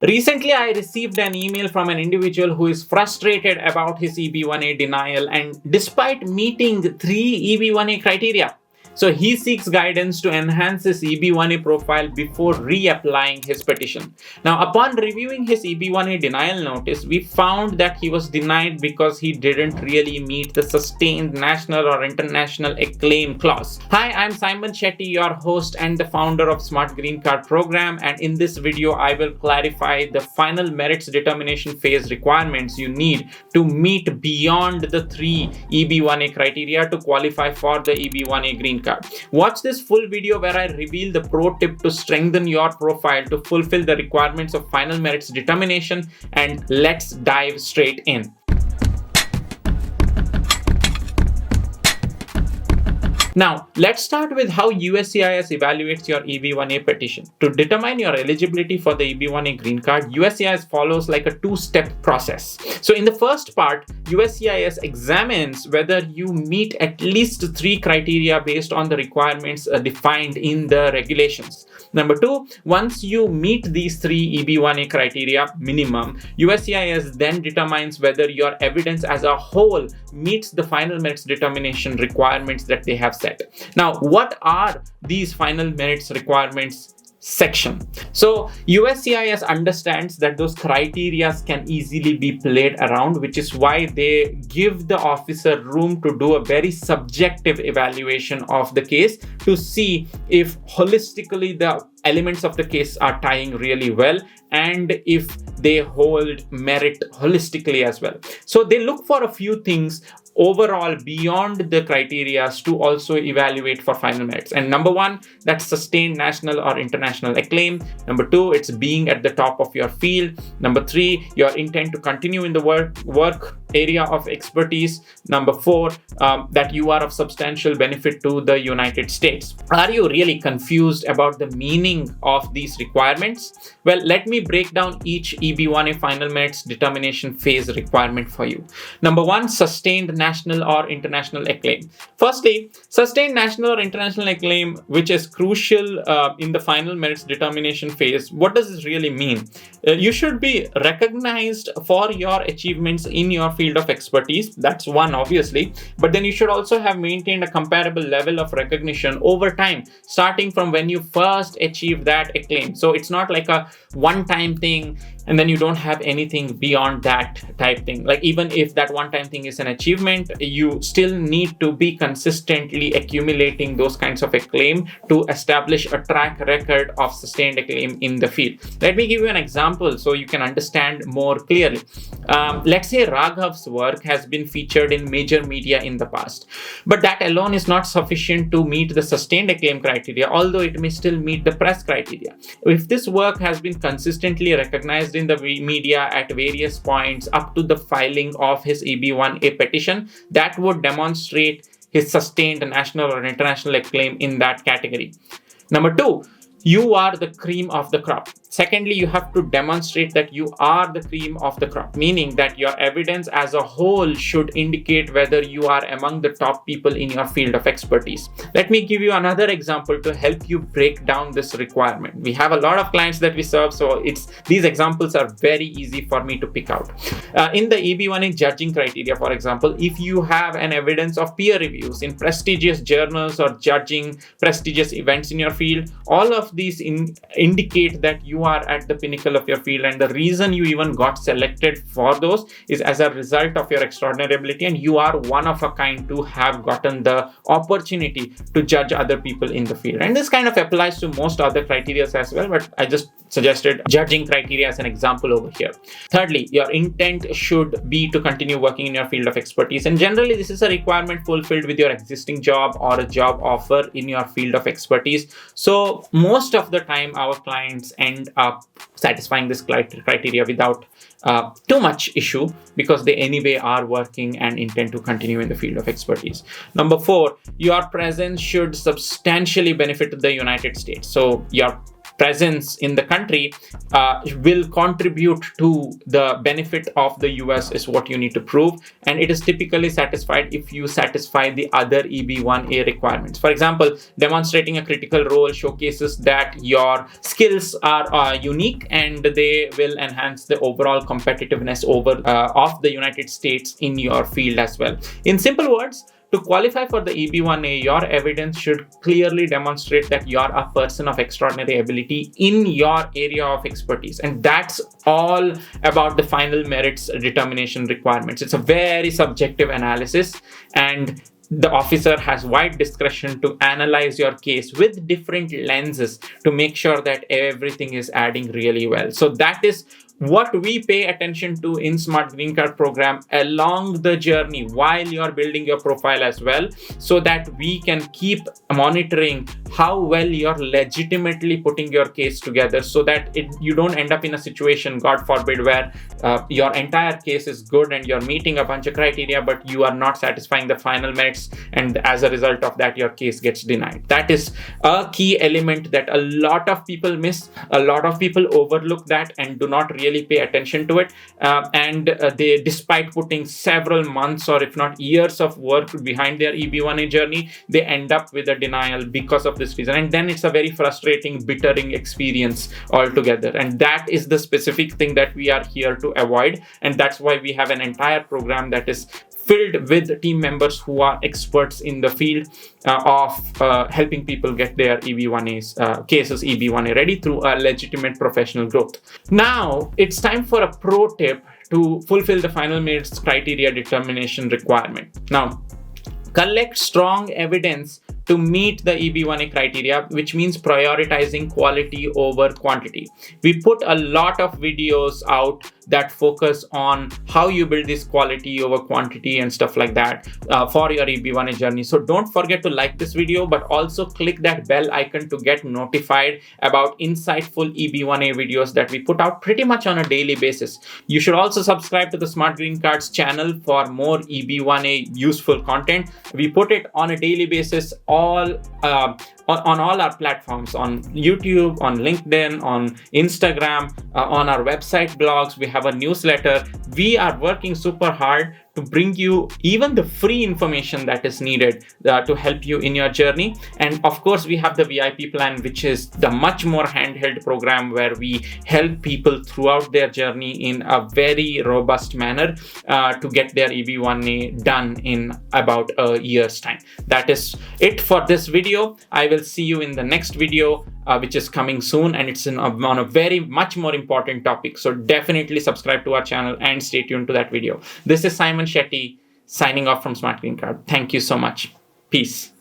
Recently, I received an email from an individual who is frustrated about his EB1A denial, and despite meeting 3 EB1A criteria. So he seeks guidance to enhance his EB1A profile before reapplying his petition. Now, upon reviewing his EB1A denial notice, we found that he was denied because he didn't really meet the sustained national or international acclaim clause. Hi, I'm Saiman Shetty, your host and the founder of Smart Green Card program, and in this video, I will clarify the final merits determination phase requirements you need to meet beyond the 3 EB1A criteria to qualify for the EB1A Green Card. Watch this full video where I reveal the pro tip to strengthen your profile to fulfill the requirements of final merits determination, and let's dive straight in. Now, let's start with how USCIS evaluates your EB1A petition. To determine your eligibility for the EB1A Green Card, USCIS follows like a two-step process. So in the first part, USCIS examines whether you meet at least 3 criteria based on the requirements defined in the regulations. Number 2, once you meet these 3 EB1A criteria minimum, USCIS then determines whether your evidence as a whole meets the final merits determination requirements that they have set. Now, what are these final merits requirements section? So USCIS understands that those criteria can easily be played around, which is why they give the officer room to do a very subjective evaluation of the case to see if holistically the elements of the case are tying really well and if they hold merit holistically as well. So they look for a few things overall beyond the criteria to also evaluate for final merits. And number 1, that's sustained national or international acclaim. Number 2, it's being at the top of your field. Number 3, your intent to continue in the work area of expertise. Number 4, that you are of substantial benefit to the United States. Are you really confused about the meaning of these requirements? Well, let me break down each EB1A final merits determination phase requirement for you. Number 1, sustained national or international acclaim. Firstly, sustained national or international acclaim, which is crucial in the final merits determination phase. What does this really mean? You should be recognized for your achievements in your field of expertise. That's one, obviously, but then you should also have maintained a comparable level of recognition over time, starting from when you first achieved that acclaim. So it's not like a one-time thing and then you don't have anything beyond that type thing. Like, even if that one-time thing is an achievement, you still need to be consistently accumulating those kinds of acclaim to establish a track record of sustained acclaim in the field. Let me give you an example so you can understand more clearly. Let's say Raghav's work has been featured in major media in the past, but that alone is not sufficient to meet the sustained acclaim criteria, although it may still meet the press criteria. If this work has been consistently recognized in the media at various points up to the filing of his EB1A petition, that would demonstrate his sustained national or international acclaim in that category. Number 2, you are the cream of the crop. Secondly, you have to demonstrate that you are the cream of the crop, meaning that your evidence as a whole should indicate whether you are among the top people in your field of expertise. Let me give you another example to help you break down this requirement. We have a lot of clients that we serve, so these examples are very easy for me to pick out. In the EB1A judging criteria, for example, if you have an evidence of peer reviews in prestigious journals or judging prestigious events in your field, all of these indicate that you are at the pinnacle of your field, and the reason you even got selected for those is as a result of your extraordinary ability, and you are one of a kind to have gotten the opportunity to judge other people in the field. And this kind of applies to most other criteria as well, but I just suggested judging criteria as an example over here. Thirdly, your intent should be to continue working in your field of expertise, and generally this is a requirement fulfilled with your existing job or a job offer in your field of expertise. So most of the time our clients end up satisfying this criteria without too much issue, because they anyway are working and intend to continue in the field of expertise. Number 4, your presence should substantially benefit the United States. So your presence in the country will contribute to the benefit of the US is what you need to prove. And it is typically satisfied if you satisfy the other EB1A requirements. For example, demonstrating a critical role showcases that your skills are unique and they will enhance the overall competitiveness of the United States in your field as well. In simple words, to qualify for the EB1A, your evidence should clearly demonstrate that you're a person of extraordinary ability in your area of expertise. And that's all about the final merits determination requirements. It's a very subjective analysis, and the officer has wide discretion to analyze your case with different lenses to make sure that everything is adding really well. So that is what we pay attention to in Smart Green Card program along the journey while you're building your profile as well, so that we can keep monitoring how well you're legitimately putting your case together, so that you don't end up in a situation, God forbid, where your entire case is good and you're meeting a bunch of criteria, but you are not satisfying the final merits, and as a result of that, your case gets denied. That is a key element that a lot of people miss. A lot of people overlook that and do not really pay attention to it, and they, despite putting several months or if not years of work behind their EB1A journey, they end up with a denial because of this reason, and then it's a very frustrating, bittering experience altogether. And that is the specific thing that we are here to avoid, and that's why we have an entire program that is filled with team members who are experts in the field of helping people get their EB1A cases EB1A ready through a legitimate professional growth. Now, it's time for a pro tip to fulfill the final merits criteria determination requirement. Now, collect strong evidence to meet the EB1A criteria, which means prioritizing quality over quantity. We put a lot of videos out that focus on how you build this quality over quantity and stuff like that for your EB1A journey. So don't forget to like this video, but also click that bell icon to get notified about insightful EB1A videos that we put out pretty much on a daily basis. You should also subscribe to the Smart Green Cards channel for more EB1A useful content. We put it on a daily basis on all our platforms, on YouTube, on LinkedIn, on Instagram, on our website blogs. We have a newsletter. We are working super hard to bring you even the free information that is needed to help you in your journey. And of course, we have the VIP plan, which is the much more handheld program where we help people throughout their journey in a very robust manner to get their EB1A done in about a year's time. That is it for this video. I will see you in the next video, which is coming soon, and it's on a very much more important topic. So definitely subscribe to our channel and stay tuned to that video. This is Saiman Shetty signing off from Smart Green Card. Thank you so much. Peace.